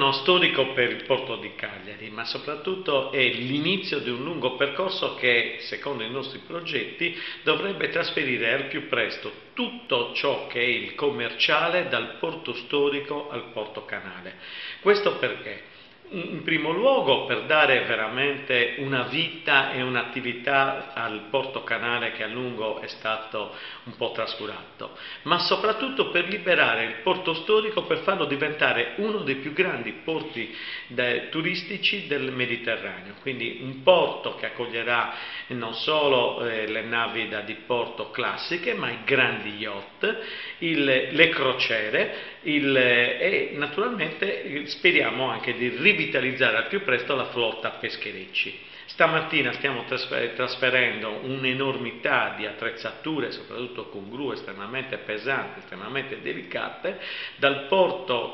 icono storico per il porto di Cagliari, ma soprattutto è l'inizio di un lungo percorso che, secondo i nostri progetti, dovrebbe trasferire al più presto tutto ciò che è il commerciale dal porto storico al porto canale. Questo perché? In primo luogo per dare veramente una vita e un'attività al porto canale che a lungo è stato un po' trascurato, ma soprattutto per liberare il porto storico, per farlo diventare uno dei più grandi porti turistici del Mediterraneo, quindi un porto che accoglierà non solo le navi da diporto classiche, ma i grandi yacht, le crociere e naturalmente speriamo anche di rivitalizzare al più presto la flotta pescherecci. Stamattina stiamo trasferendo un'enormità di attrezzature, soprattutto con gru estremamente pesanti, estremamente delicate, dal porto,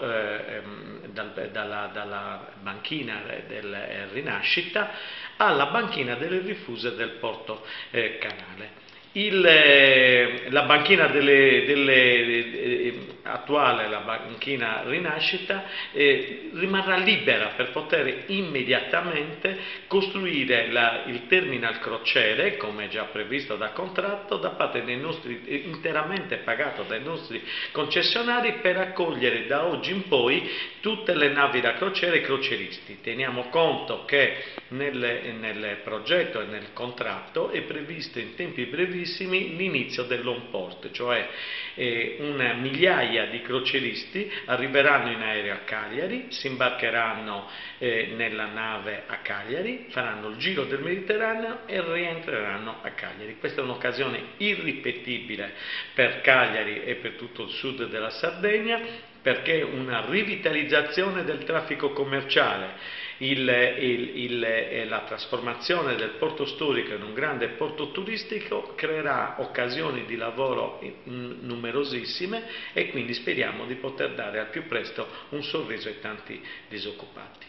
dalla banchina del Rinascita alla banchina delle rifuse del porto canale. La banchina attuale, la banchina Rinascita, rimarrà libera per poter immediatamente costruire il terminal crociere, come già previsto da contratto, da parte dei nostri, interamente pagato dai nostri concessionari, per accogliere da oggi in poi tutte le navi da crociere e i crocieristi. Teniamo conto che nel progetto e nel contratto è previsto in tempi brevissimi l'inizio dell'on port, cioè una migliaia di crocieristi arriveranno in aereo a Cagliari, si imbarcheranno nella nave a Cagliari, faranno il giro del Mediterraneo e rientreranno a Cagliari. Questa è un'occasione irripetibile per Cagliari e per tutto il sud della Sardegna, perché è una rivitalizzazione del traffico commerciale, la trasformazione del porto storico in un grande porto turistico creerà occasioni di lavoro numerosissime e quindi speriamo di poter dare al più presto un sorriso ai tanti disoccupati.